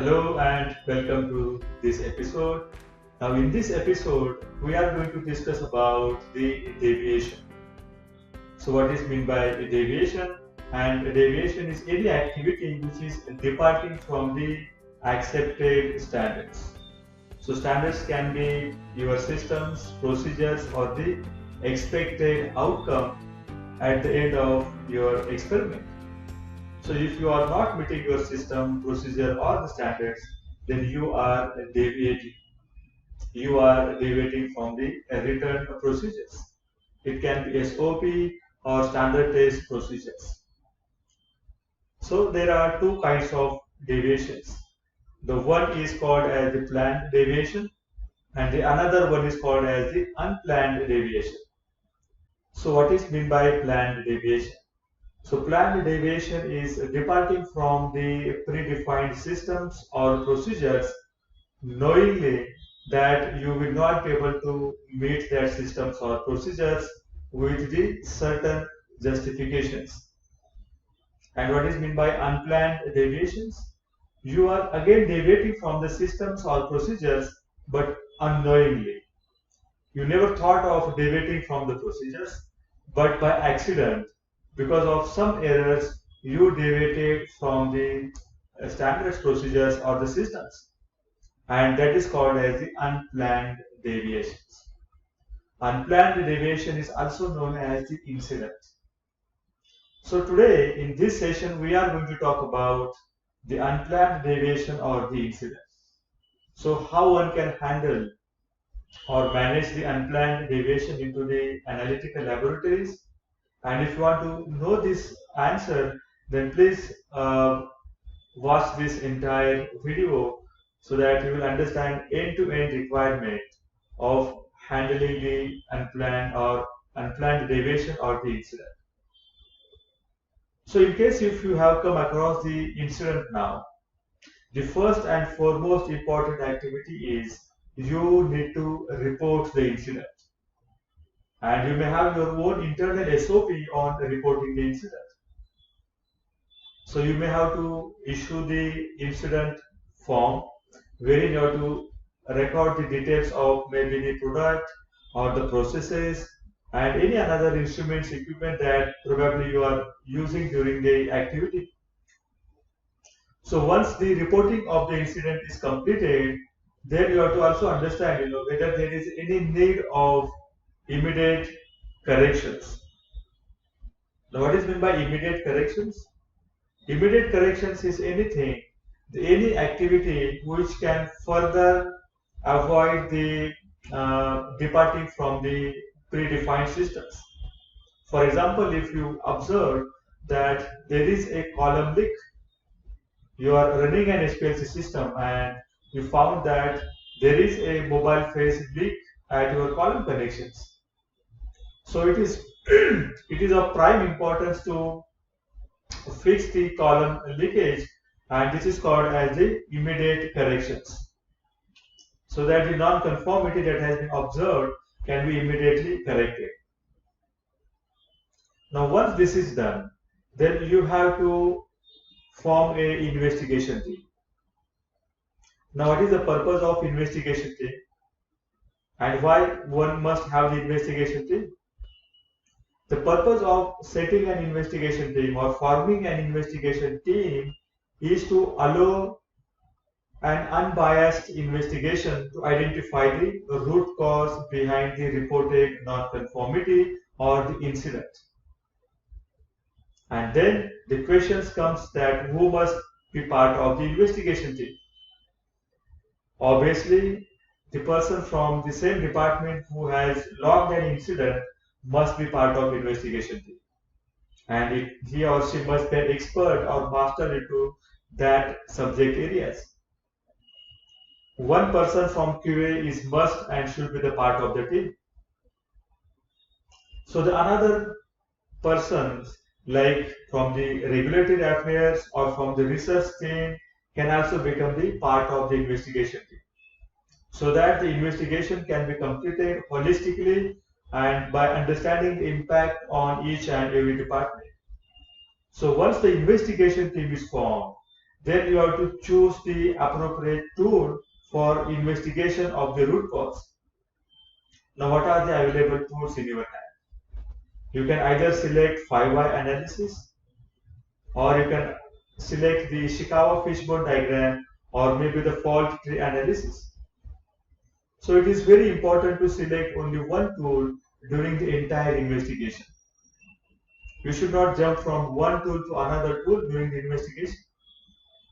Hello and welcome to this episode. Now, in this episode, we are going to discuss about the deviation. So, what is meant by a deviation? And a deviation is any activity which is departing from the accepted standards. So, standards can be your systems, procedures, or the expected outcome at the end of your experiment. So if you are not meeting your system, procedure or the standards, then you are deviating. You are deviating from the written procedures. It can be SOP or standard test procedures. So there are two kinds of deviations. The one is called as the planned deviation and the another one is called as the unplanned deviation. So what is meant by planned deviation? So planned deviation is departing from the predefined systems or procedures knowingly that you will not be able to meet that systems or procedures with the certain justifications. And what is meant by unplanned deviations? You are again deviating from the systems or procedures but unknowingly. You never thought of deviating from the procedures, but by accident, because of some errors, you deviated from the standards, procedures, or the systems. And that is called as the unplanned deviations. Unplanned deviation is also known as the incident. So today, in this session, we are going to talk about the unplanned deviation or the incident. So how one can handle or manage the unplanned deviation into the analytical laboratories. And if you want to know this answer, then please watch this entire video so that you will understand end-to-end requirement of handling the unplanned deviation or the incident. So in case if you have come across the incident now, the first and foremost important activity is you need to report the incident. And you may have your own internal SOP on reporting the incident. So you may have to issue the incident form wherein you have to record the details of maybe the product or the processes and any another instruments, equipment that probably you are using during the activity. So once the reporting of the incident is completed, then you have to also understand, whether there is any need of immediate corrections. Now, what is meant by immediate corrections? Immediate corrections is any activity which can further avoid the departing from the predefined systems. For example, if you observe that there is a column leak, you are running an SPLC system and you found that there is a mobile phase leak at your column connections. So it is it is of prime importance to fix the column leakage, and this is called as the immediate corrections, so that the non-conformity that has been observed can be immediately corrected. Now once this is done, then you have to form a investigation team. Now what is the purpose of investigation team and why one must have the investigation team? The purpose of setting an investigation team or forming an investigation team is to allow an unbiased investigation to identify the root cause behind the reported nonconformity or the incident. And then the questions comes that who must be part of the investigation team. Obviously, the person from the same department who has logged an incident must be part of investigation team. And he or she must be an expert or master into that subject areas. One person from QA is must and should be the part of the team. So the another persons like from the regulatory affairs or from the research team can also become the part of the investigation team, so that the investigation can be completed holistically and by understanding the impact on each and every department. So once the investigation team is formed, then you have to choose the appropriate tool for investigation of the root cause. Now, what are the available tools in your hand? You can either select 5-why analysis, or you can select the Ishikawa fishbone diagram, or maybe the fault tree analysis. So it is very important to select only one tool during the entire investigation. You should not jump from one tool to another tool during the investigation,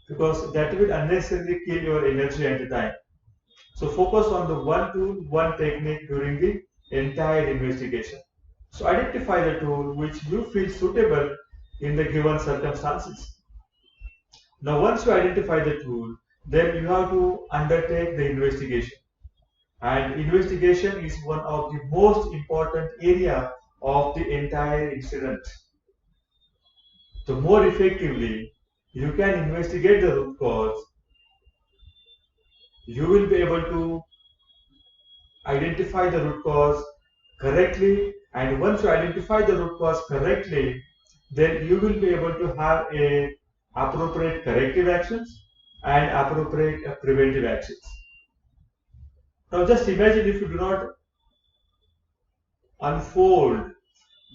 because that will unnecessarily kill your energy and time. So focus on the one tool, one technique during the entire investigation. So identify the tool which you feel suitable in the given circumstances. Now once you identify the tool, then you have to undertake the investigation. And investigation is one of the most important area of the entire incident. The more effectively you can investigate the root cause, you will be able to identify the root cause correctly, and once you identify the root cause correctly, then you will be able to have a appropriate corrective actions and appropriate preventive actions. Now just imagine if you do not unfold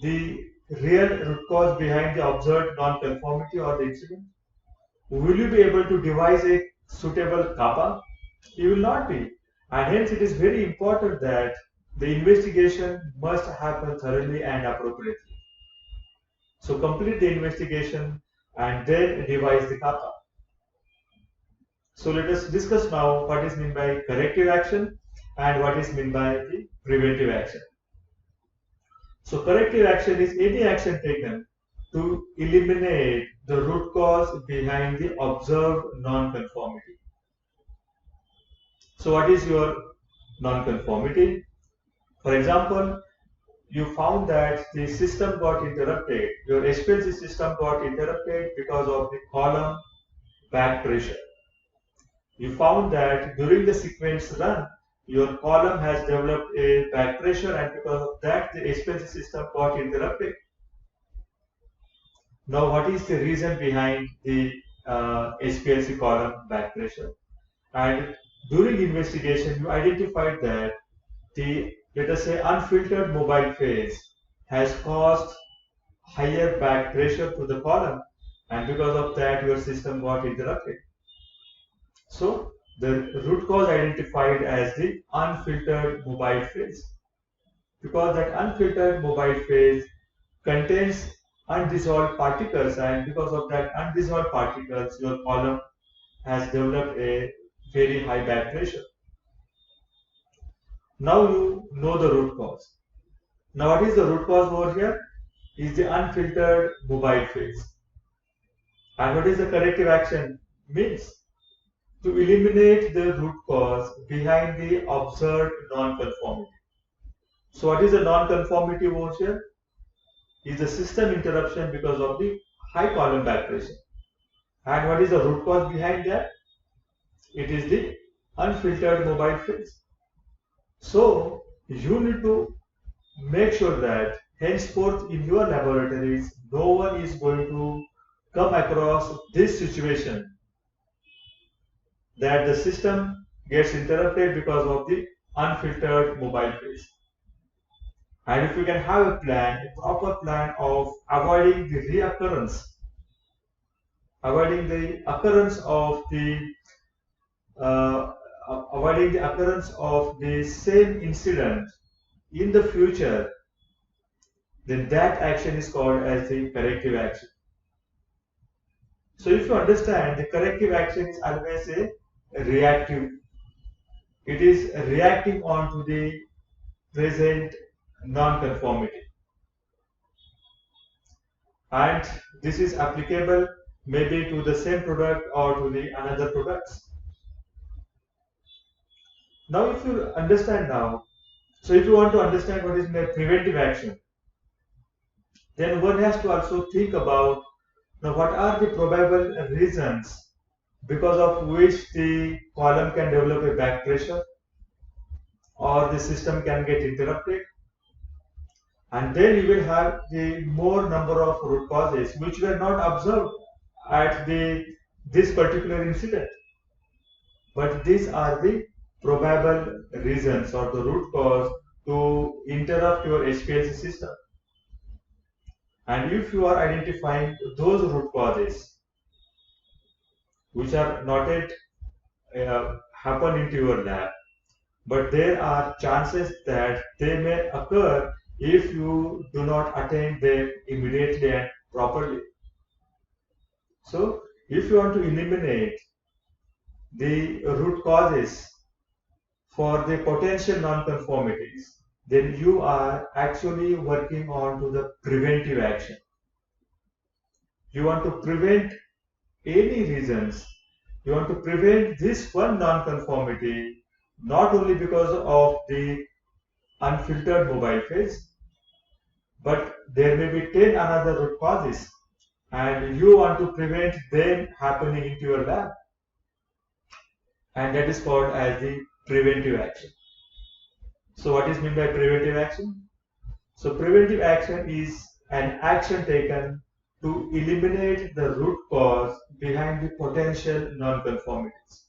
the real root cause behind the observed non-conformity or the incident. Will you be able to devise a suitable kappa? You will not be. And hence it is very important that the investigation must happen thoroughly and appropriately. So complete the investigation and then devise the kappa. So let us discuss now what is meant by corrective action and what is meant by the preventive action. So corrective action is any action taken to eliminate the root cause behind the observed non-conformity. So what is your non-conformity? For example, you found that the system got interrupted, your HPLC system got interrupted because of the column back pressure. You found that during the sequence run, your column has developed a back pressure, and because of that the HPLC system got interrupted. Now what is the reason behind the HPLC column back pressure? And during investigation you identified that the, let us say, unfiltered mobile phase has caused higher back pressure to the column, and because of that your system got interrupted. So the root cause identified as the unfiltered mobile phase, because that unfiltered mobile phase contains undissolved particles, and because of that undissolved particles your column has developed a very high back pressure. Now you know the root cause. Now what is the root cause over here? Is the unfiltered mobile phase. And what is the corrective action? Means to eliminate the root cause behind the observed non-conformity. So what is the non-conformity over here? Is the system interruption because of the high column back pressure. And what is the root cause behind that? It is the unfiltered mobile phase. So you need to make sure that henceforth in your laboratories no one is going to come across this situation, that the system gets interrupted because of the unfiltered mobile phase. And if you can have a plan, a proper plan of avoiding the reoccurrence, avoiding the occurrence of the same incident in the future, then that action is called as the corrective action. So if you understand, the corrective action is always a reactive. It is reacting on to the present non-conformity. And this is applicable maybe to the same product or to the another products. Now if you understand now, so if you want to understand what is the preventive action, then one has to also think about now what are the probable reasons because of which the column can develop a back pressure or the system can get interrupted. And then you will have the more number of root causes which were not observed at the this particular incident. But these are the probable reasons or the root cause to interrupt your HPLC system. And if you are identifying those root causes which are not yet happen into your lab, but there are chances that they may occur if you do not attend them immediately and properly. So, if you want to eliminate the root causes for the potential non-conformities, then you are actually working on to the preventive action. You want to prevent any reasons. You want to prevent this one non-conformity not only because of the unfiltered mobile phase, but there may be 10 another root causes and you want to prevent them happening into your lab, and that is called as the preventive action. So what is meant by preventive action? So preventive action is an action taken to eliminate the root cause behind the potential non-conformities.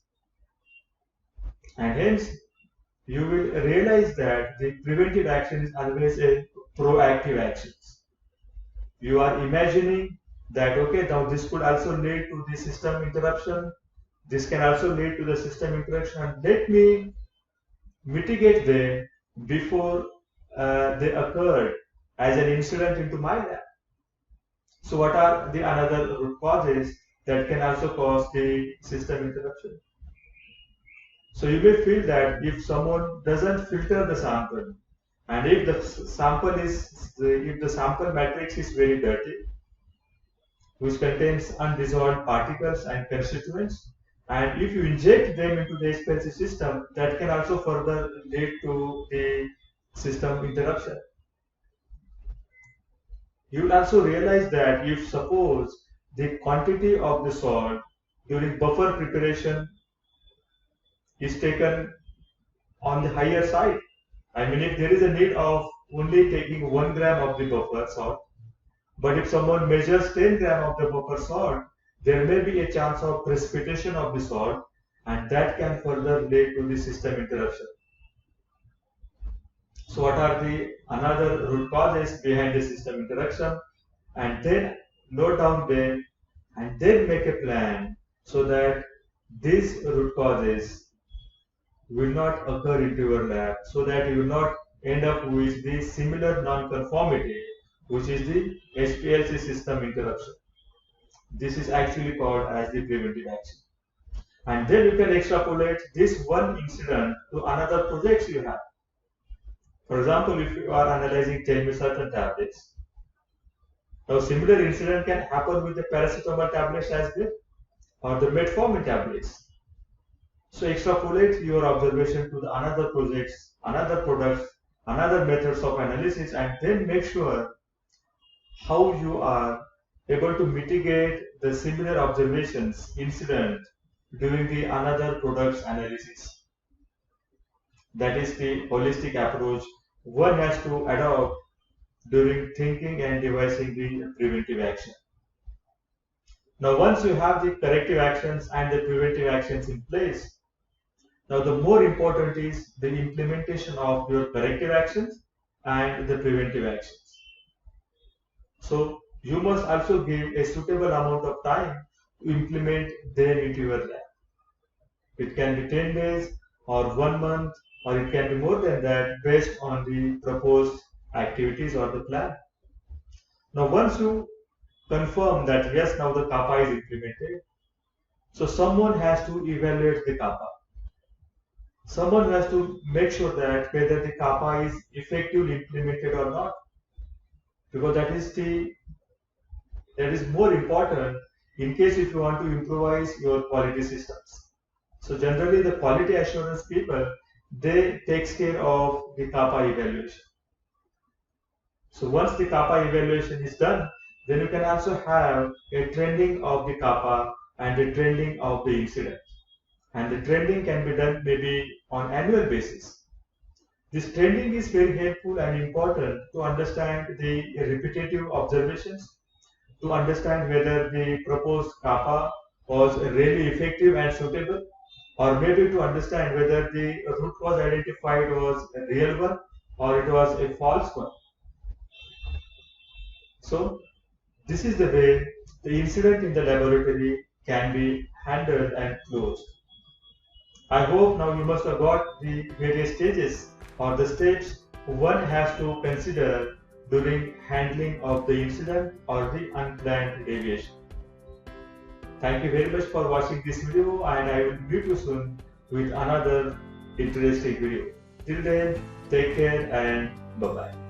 And hence, you will realize that the preventive action is always a proactive action. You are imagining that, okay, now this could also lead to the system interruption. This can also lead to the system interruption, and let me mitigate them before they occurred as an incident into my lab. So what are the another root causes that can also cause the system interruption? So you may feel that if someone doesn't filter the sample, and if the sample matrix is very dirty, which contains undissolved particles and constituents, and if you inject them into the HPLC system, that can also further lead to the system interruption. You will also realize that if suppose the quantity of the salt during buffer preparation is taken on the higher side, I mean if there is a need of only taking 1 gram of the buffer salt, but if someone measures 10 gram of the buffer salt, there may be a chance of precipitation of the salt, and that can further lead to the system interruption. So what are the another root causes behind the system interruption? And then note down them and then make a plan so that these root causes will not occur into your lab, so that you will not end up with the similar non-conformity, which is the HPLC system interruption. This is actually called as the preventive action. And then you can extrapolate this one incident to another projects you have. For example, if you are analyzing telmisartan tablets, now similar incident can happen with the paracetamol tablets as well, or the metformin tablets. So extrapolate your observation to the another projects, another products, another methods of analysis, and then make sure how you are able to mitigate the similar observations incident during the another products analysis. That is the holistic approach one has to adopt during thinking and devising the preventive action. Now once you have the corrective actions and the preventive actions in place, now the more important is the implementation of your corrective actions and the preventive actions. So you must also give a suitable amount of time to implement them into your lab. It can be 10 days or 1 month, or it can be more than that based on the proposed activities or the plan. Now once you confirm that yes, now the kappa is implemented, so someone has to evaluate the kappa. Someone has to make sure that whether the kappa is effectively implemented or not, because that is more important in case if you want to improvise your quality systems. So generally the quality assurance people, they takes care of the kappa evaluation. So once the kappa evaluation is done, then you can also have a trending of the kappa and a trending of the incident. And the trending can be done maybe on annual basis. This trending is very helpful and important to understand the repetitive observations, to understand whether the proposed kappa was really effective and suitable, or maybe to understand whether the root cause identified was a real one or it was a false one. So this is the way the incident in the laboratory can be handled and closed. I hope now you must have got the various stages or the steps one has to consider during handling of the incident or the unplanned deviation. Thank you very much for watching this video, and I will meet you soon with another interesting video. Till then, take care and bye-bye.